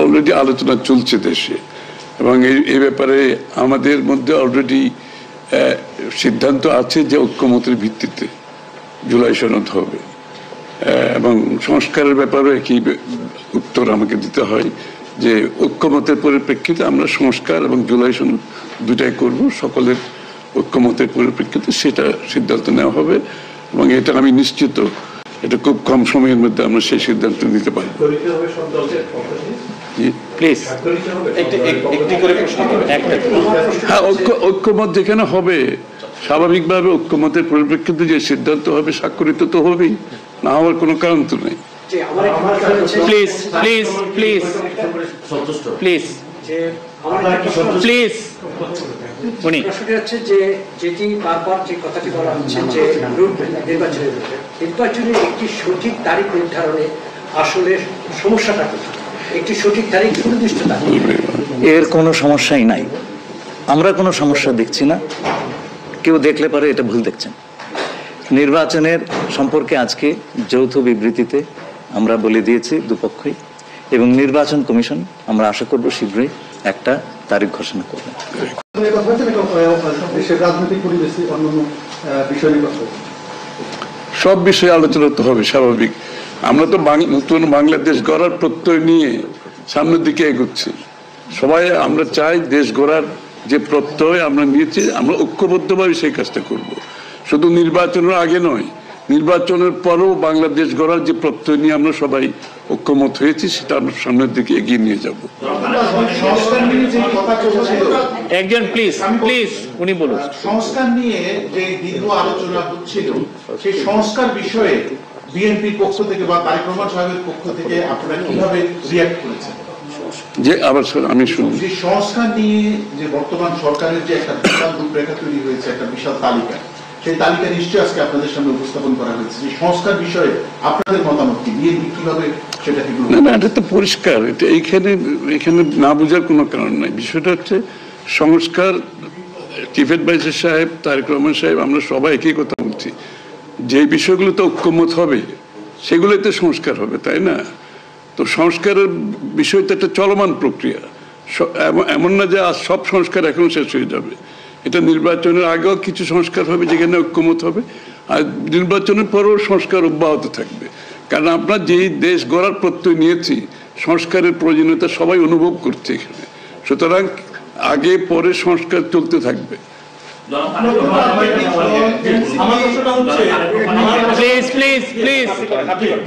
Already আলোচনা চলছে দেশে, এবং এই ব্যাপারে আমাদের মধ্যে অলরেডি সিদ্ধান্ত আছে যে ঐক্যমতের ভিত্তিতে জুলাই সনদ হবে, এবং সংস্কারের ব্যাপারে একই উত্তর আমাকে দিতে হয় যে ঐক্যমতের পরিপ্রেক্ষিতে আমরা সংস্কার এবং জুলাই সনদ দুটাই করব, সকলের ঐক্যমতের পরিপ্রেক্ষিতে সেটা সিদ্ধান্ত নেওয়া হবে, এবং এটা আমি নিশ্চিত এটা খুব কম সময়ের মধ্যে আমরা সেই সিদ্ধান্ত নিতে পারবো। হ্যাঁ, ঐক্যমত যেখানে হবে স্বাভাবিকভাবে ঐক্যমতের পরিপ্রেক্ষিতে যে সিদ্ধান্ত হবে স্বাক্ষরিত তো হবেই, না হওয়ার কোনো কারণ তো নেই। Please please please please please উনি হচ্ছে যে যেটি বারবার যে কথাটি বলা হচ্ছে যে নির্বাচনের একটি সঠিক তারিখ নির্ধারণে আসলে সমস্যাটা কোথায়, একটি সঠিক তারিখ সুনির্দিষ্ট তারিখ। এর কোনো সমস্যাই নাই, আমরা কোনো সমস্যা দেখছি না, কেউ দেখলে পারে এটা ভুল দেখছেন। নির্বাচনের সম্পর্কে আজকে যৌথ বিবৃতিতে আমরা বলে দিয়েছি দুপক্ষই, এবং নির্বাচন কমিশন আমরা আশা করব শীঘ্রই একটা তারিখ ঘোষণা করবে। সব বিষয়ে আলোচনা তো হবে স্বাভাবিক। আমরা তো নতুন বাংলাদেশ গড়ার প্রত্যয় নিয়ে সামনের দিকে এগোচ্ছি। সবাই আমরা চাই দেশ গড়ার যে প্রত্যয় আমরা নিয়েছি আমরা ঐক্যবদ্ধভাবে সেই কাজটা করব। শুধু নির্বাচনের আগে নয়, নির্বাচনের পরেও বাংলাদেশ গড়ার যে প্রত্যয় নিয়ে আমরা সবাই ঐক্যমত হয়েছি সেটা আমরা সামনের দিকে এগিয়ে নিয়ে যাব। একজন প্লিজ প্লিজ উনি বলুন। সংস্কার নিয়ে যে দীর্ঘ আলোচনা হচ্ছিল সেই সংস্কার বিষয়ে বিএনপির পক্ষ থেকে বা তারেক রহমান সাহেবের পক্ষ থেকে আপনারা কিভাবে রিঅ্যাক্ট করেছেন? যে আবার আমি শুনি যে সংস্কার নিয়ে যে বর্তমান সরকারের যে একটা বিশাল রূপরেখা তৈরি হয়েছে, একটা বিশাল তালিকা, সেই তালিকা নিশ্চয়ই আজকে আপনাদের সামনে উপস্থাপন করা হয়েছে। যে সংস্কার বিষয়ে আপনাদের মতামত কি, বিএনপি কিভাবে সেটা কি? না না, এটা তো পরিষ্কার, এটা এখানে না বোঝার কোনো কারণ নাই। বিষয়টা হচ্ছে সংস্কার, চিফ অ্যাডভাইজার সাহেব, তারেক রহমান সাহেব, আমরা সবাই একই কথা বলছি, যে বিষয়গুলোতে ঐক্যমত হবে সেগুলোতে সংস্কার হবে, তাই না? তো সংস্কারের বিষয় তো একটা চলমান প্রক্রিয়া, এমন না যে আজ সব সংস্কার এখন শেষ হয়ে যাবে। এটা নির্বাচনের আগেও কিছু সংস্কার হবে যেখানে ঐক্যমত হবে, আর নির্বাচনের পরেও সংস্কার অব্যাহত থাকবে। কারণ আমরা যেই দেশ গড়ার প্রত্যয় নিয়েছি, সংস্কারের প্রয়োজনীয়তা সবাই অনুভব করছে এখানে, সুতরাং আগে পরে সংস্কার চলতে থাকবে। প্লিজ প্লিজ প্লিজ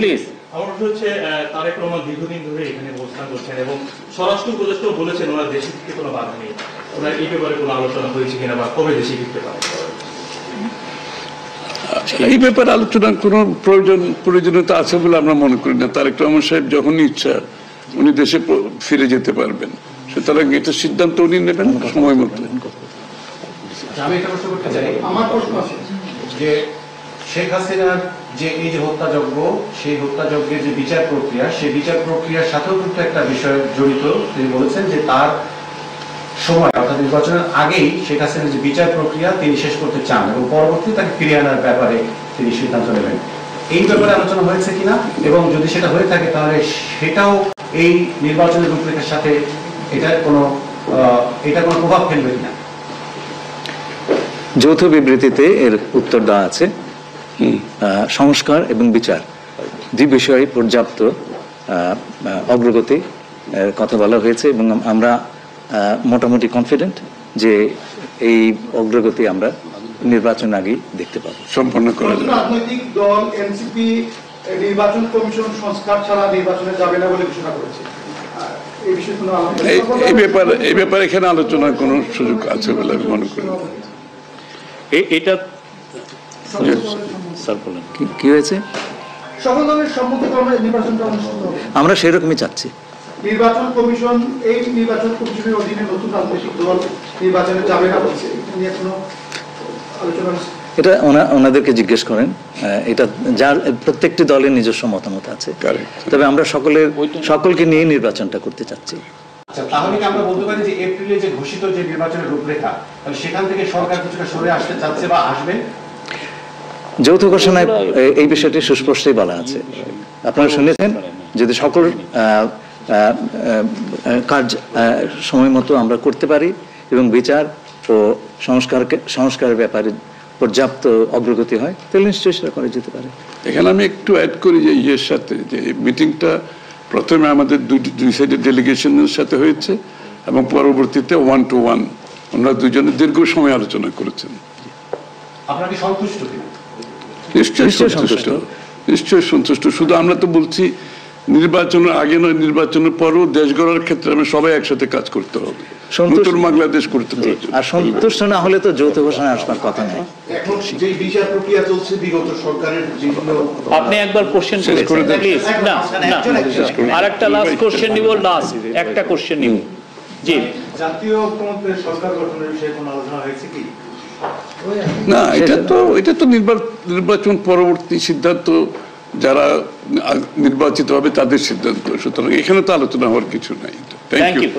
প্লিজ আমার হচ্ছে তারেক রহমান দীর্ঘদিন ধরে এখানে অবস্থান করছেন এবং স্বরাষ্ট্র উপদেষ্টাও বলেছেন ওনার দেশে ফিরতে কোনো বাধা নেই। ওনার এই ব্যাপারে কোনো আলোচনা হয়েছে কিনা বা কবে দেশে ফিরতে পারে? এই ব্যাপারে আলোচনার কোনো প্রয়োজনীয়তা আছে বলে আমরা মনে করি না। তারেক রহমান সাহেব যখন ইচ্ছা উনি দেশে ফিরে যেতে পারবেন, সুতরাং এটা সিদ্ধান্ত উনি নেবেন সময় মতো। আমি এটা প্রশ্ন করতে চাই, আমার প্রশ্ন আছে যে শেখ হাসিনার যে এই যে হত্যাযজ্ঞ, সেই হত্যাযজ্ঞের যে বিচার প্রক্রিয়া, সেই বিচার প্রক্রিয়ার সাথেও কিন্তু একটা বিষয় জড়িত। তিনি বলেছেন যে তার সময় অর্থাৎ নির্বাচনের আগেই শেখ হাসিনার যে বিচার প্রক্রিয়া তিনি শেষ করতে চান এবং পরবর্তী তাকে ফিরিয়ে আনার ব্যাপারে তিনি সিদ্ধান্ত নেবেন। এই ব্যাপারে আলোচনা হয়েছে কিনা, এবং যদি সেটা হয়ে থাকে তাহলে সেটাও এই নির্বাচনের রূপরেখার সাথে এটার কোনো প্রভাব ফেলবে কিনা? যৌথ বিবৃতিতে এর উত্তর দেওয়া আছে। সংস্কার এবং বিচার দুই বিষয়ে পর্যাপ্ত অগ্রগতি কথা বলা হয়েছে, এবং আমরা মোটামুটি কনফিডেন্ট যে এই অগ্রগতি আমরা নির্বাচন আগেই দেখতে পাবো। সম্পন্ন করা যাবে। রাজনৈতিক দল এনসিপি নির্বাচন কমিশন সংস্কার ছাড়া নির্বাচনে যাবে না বলে ঘোষণা করেছে। এই ব্যাপারে এখানে আলোচনার কোনো সুযোগ আছে বলে আমি মনে করি। এটা স্যার বলেন কি হয়েছে? সকল দলের সম্মতিক্রমে নির্বাচনটা অনুষ্ঠিত হবে, আমরা সেরকমই চাচ্ছি। নির্বাচন কমিশন এই নির্বাচন কমিশনের অধীনে নতুন রাজনৈতিক দল নির্বাচনে যাবে না বলছে, এটা নিয়ে কোনো আলোচনা? এটা ওনাদেরকে জিজ্ঞেস করেন। এটা যার প্রত্যেকটি দলের নিজস্ব মতামত আছে, তবে আমরা সকলকে নিয়ে নির্বাচনটা করতে চাচ্ছি। তাহলে কি আমরা বলতে পারি যে এপ্রিলে যে ঘোষিত যে নির্বাচনের রূপরেখা, তাহলে সেখান থেকে সরকার কিছুটা সরে আসতে চাচ্ছে বা আসবে? যৌথ ঘোষণায় এই বিষয়টি সুস্পষ্টই বলা আছে। আপনারা শুনেছেন, যদি সকল কাজ সময় মতো আমরা করতে পারি এবং বিচার ও সংস্কারের ব্যাপারে পর্যাপ্ত অগ্রগতি হয়, তাহলে নিশ্চয়ই সেটা করা যেতে পারে। এখানে আমি একটু অ্যাড করি যে ইয়ের সাথে, যে মিটিংটা প্রথমে আমাদের দুই সাইডের ডেলিগেশনের সাথে হয়েছে এবং পরবর্তীতে 1-to-1 ওনারা দুজনে দীর্ঘ সময় আলোচনা করেছেন। আপনারা কি সন্তুষ্ট কিনা? নিশ্চয়ই সন্তুষ্ট, নিশ্চয়ই সন্তুষ্ট। শুধু আমরা তো বলছি নির্বাচনের আগে নয়, নির্বাচনের পরও দেশ গড়ার ক্ষেত্রে আমরা সবাই একসাথে কাজ করতে হবে, নতুন বাংলাদেশ করতে হবে। আর সন্তুষ্ট না হলে তো যৌথ ঘোষণা আসবার কথা নেই। এখন যে বিচার প্রক্রিয়া চলছে বিগত সরকারের বিভিন্ন আপনি একবার কোশ্চেন শেষ করে দেন। প্লিজ। না না, আর একটা লাস্ট কোশ্চেন নিব, লাস্ট একটা কোশ্চেন নিব। জি, জাতীয় ঐক্যমত্যের সরকার গঠনের বিষয়ে কোনো আলোচনা হয়েছে কি? না, এটা তো নির্বাচন পরবর্তী সিদ্ধান্ত, যারা নির্বাচিত হবে তাদের সিদ্ধান্ত, সুতরাং এখানে তো আলোচনা হওয়ার কিছু নাই। Thank you.